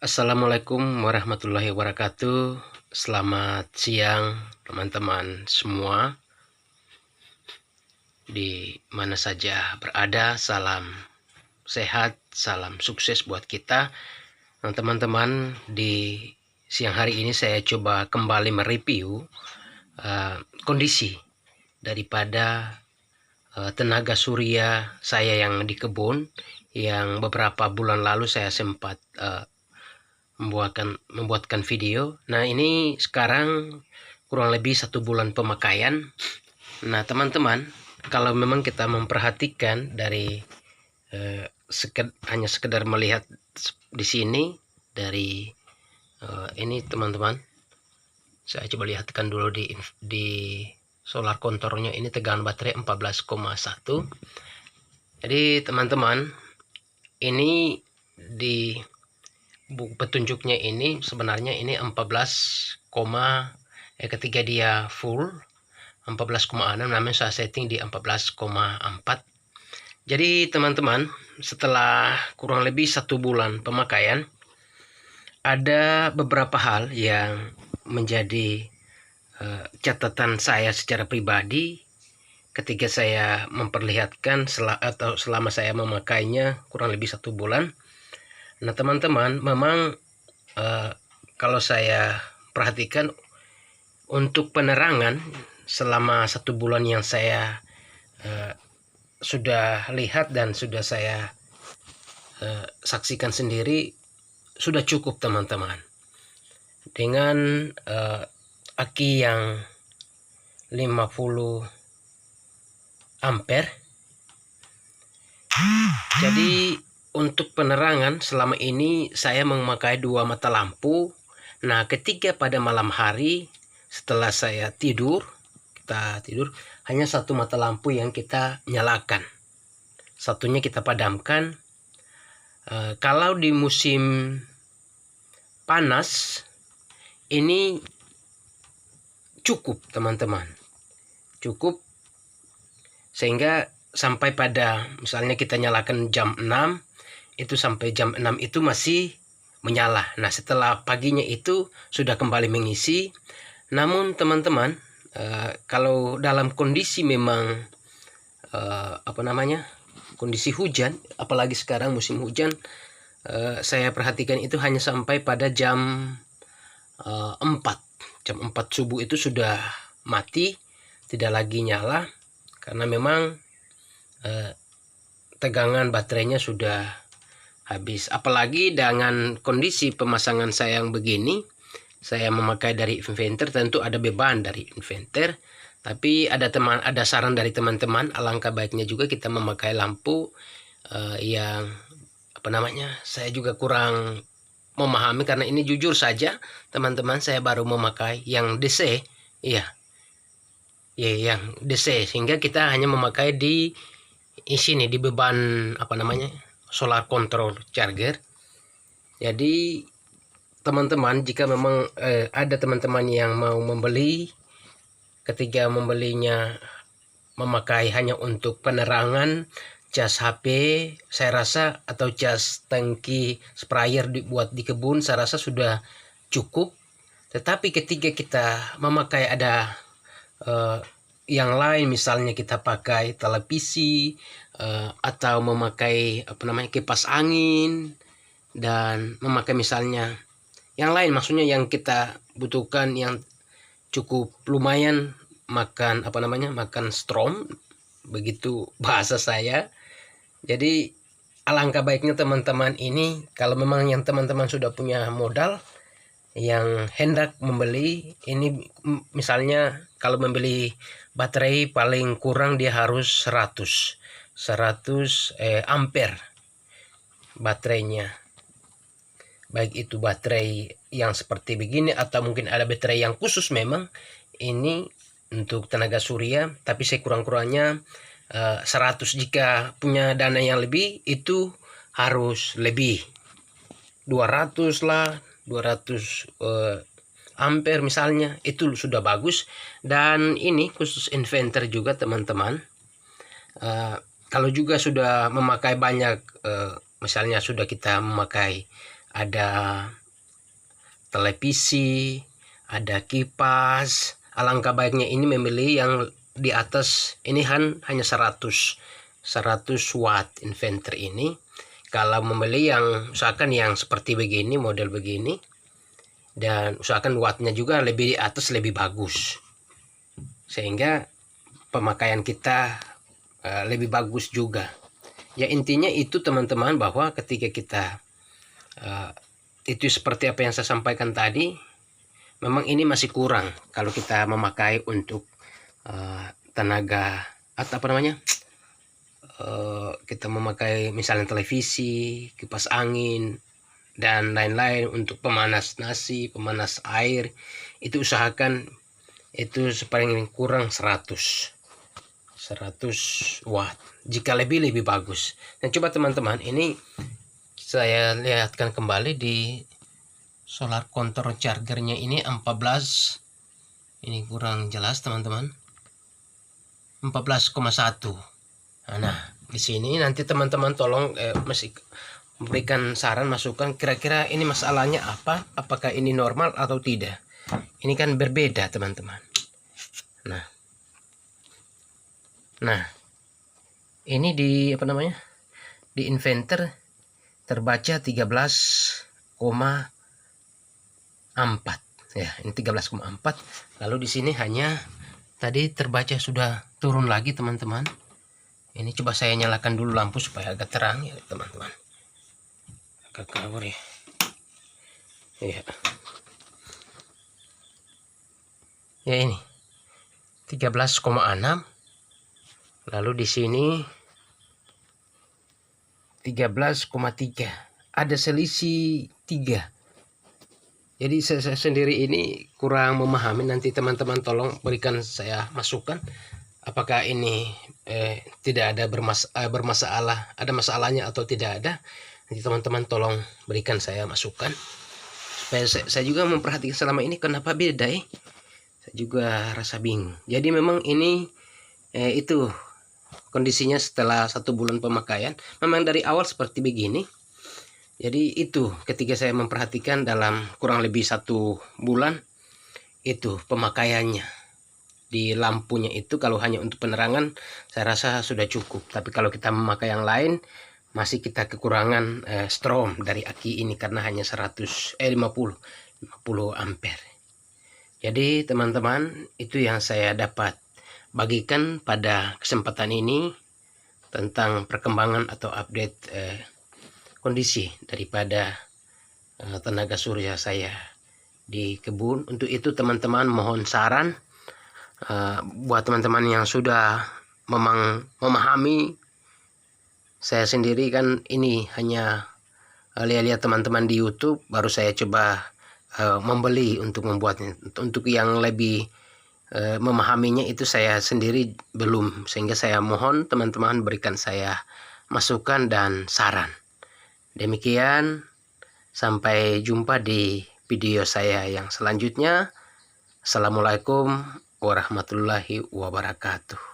Assalamualaikum warahmatullahi wabarakatuh. Selamat siang teman-teman semua di mana saja berada. Salam sehat, salam sukses buat kita. Nah, teman-teman, di siang hari ini saya coba kembali mereview kondisi daripada tenaga surya saya yang di kebun, yang beberapa bulan lalu saya sempat membuatkan video. Nah, ini sekarang kurang lebih 1 bulan pemakaian. Nah, teman-teman, kalau memang kita memperhatikan dari hanya sekedar melihat di sini dari ini, teman-teman, saya coba lihatkan dulu di solar kontornya. Ini tegangan baterai 14,1. Jadi teman-teman, ini di petunjuknya ini sebenarnya ini 14, ketika dia full 14,6, namanya saya setting di 14,4. Jadi teman-teman, setelah kurang lebih 1 bulan pemakaian, ada beberapa hal yang menjadi catatan saya secara pribadi ketika saya memperlihatkan selama saya memakainya kurang lebih 1 bulan. Nah, teman-teman, memang kalau saya perhatikan untuk penerangan selama 1 bulan yang saya sudah lihat dan sudah saya saksikan sendiri, sudah cukup teman-teman. Dengan aki yang 50 ampere. Jadi untuk penerangan selama ini saya memakai 2 mata lampu. Nah, ketika pada malam hari setelah saya kita tidur, hanya 1 mata lampu yang kita nyalakan, satunya kita padamkan. Kalau di musim panas ini cukup teman-teman, cukup, sehingga sampai pada misalnya kita nyalakan jam 6, itu sampai jam 6 itu masih menyala. Nah, setelah paginya itu sudah kembali mengisi. Namun teman-teman, kalau dalam kondisi memang kondisi hujan, apalagi sekarang musim hujan, saya perhatikan itu hanya sampai pada jam 4 subuh itu sudah mati, tidak lagi nyala, karena memang tegangan baterainya sudah habis. Apalagi dengan kondisi pemasangan saya yang begini, saya memakai dari inverter, tentu ada beban dari inverter, tapi ada saran dari teman-teman, alangkah baiknya juga kita memakai lampu yang saya juga kurang memahami, karena ini jujur saja teman-teman, saya baru memakai yang DC, yang DC, sehingga kita hanya memakai di sini di beban solar control charger. Jadi teman-teman, jika memang ada teman-teman yang mau membeli, ketika membelinya memakai hanya untuk penerangan, cas HP, saya rasa, atau cas tangki sprayer dibuat di kebun, saya rasa sudah cukup. Tetapi ketika kita memakai ada yang lain, misalnya kita pakai televisi atau memakai kipas angin, dan memakai misalnya yang lain, maksudnya yang kita butuhkan yang cukup lumayan makan makan strom, begitu bahasa saya. Jadi alangkah baiknya teman-teman ini, kalau memang yang teman-teman sudah punya modal yang hendak membeli ini, misalnya kalau membeli baterai paling kurang dia harus 100 ampere baterainya, baik itu baterai yang seperti begini atau mungkin ada baterai yang khusus memang ini untuk tenaga surya, tapi saya kurang-kurangnya 100. Jika punya dana yang lebih, itu harus lebih 200 lah, 200 ampere misalnya, itu sudah bagus. Dan ini khusus inverter juga teman-teman. Kalau juga sudah memakai banyak, misalnya sudah kita memakai ada televisi, ada kipas. Alangkah baiknya ini membeli yang di atas ini hanya 100 watt inverter ini. Kalau membeli yang usahakan yang seperti begini, model begini, dan usahakan wattnya juga lebih di atas, lebih bagus, sehingga pemakaian kita lebih bagus juga. Ya intinya itu teman-teman, bahwa ketika kita itu seperti apa yang saya sampaikan tadi, memang ini masih kurang kalau kita memakai untuk tenaga atau apa namanya, kita memakai misalnya televisi, kipas angin, dan lain-lain untuk pemanas nasi, pemanas air. Itu usahakan itu paling kurang 100 watt. Jika lebih bagus. Dan coba teman-teman, ini saya lihatkan kembali di solar control chargernya ini 14. Ini kurang jelas teman-teman. 14,1. Nah, di sini nanti teman-teman tolong masih memberikan saran, masukan, kira-kira ini masalahnya apa? Apakah ini normal atau tidak? Ini kan berbeda teman-teman. Nah, ini di apa namanya? Di inverter terbaca 13,4 ya, ini 13,4. Lalu di sini hanya tadi terbaca sudah turun lagi teman-teman. Ini coba saya nyalakan dulu lampu supaya agak terang ya teman-teman. Agak kabur ya. Ya. Ya ini 13,6. Lalu di sini 13,3. Ada selisih 3. Jadi saya sendiri ini kurang memahami, nanti teman-teman tolong berikan saya masukan. Apakah ini tidak ada bermasalah, ada masalahnya atau tidak ada. Nanti teman-teman tolong berikan saya masukan. Supaya saya juga memperhatikan selama ini kenapa beda ya. Saya juga rasa bingung. Jadi memang ini itu kondisinya setelah 1 bulan pemakaian. Memang dari awal seperti begini. Jadi itu ketika saya memperhatikan dalam kurang lebih 1 bulan itu pemakaiannya. Di lampunya itu kalau hanya untuk penerangan saya rasa sudah cukup. Tapi kalau kita memakai yang lain masih kita kekurangan strom dari aki ini karena hanya 50 ampere. Jadi teman-teman, itu yang saya dapat bagikan pada kesempatan ini tentang perkembangan atau update kondisi daripada tenaga surya saya di kebun. Untuk itu teman-teman mohon saran buat teman-teman yang sudah memang memahami. Saya sendiri kan ini hanya lihat-lihat teman-teman di YouTube, baru saya coba membeli untuk membuatnya. Untuk yang lebih memahaminya itu saya sendiri belum, sehingga saya mohon teman-teman berikan saya masukan dan saran. Demikian, sampai jumpa di video saya yang selanjutnya. Assalamualaikum warahmatullahi wabarakatuh.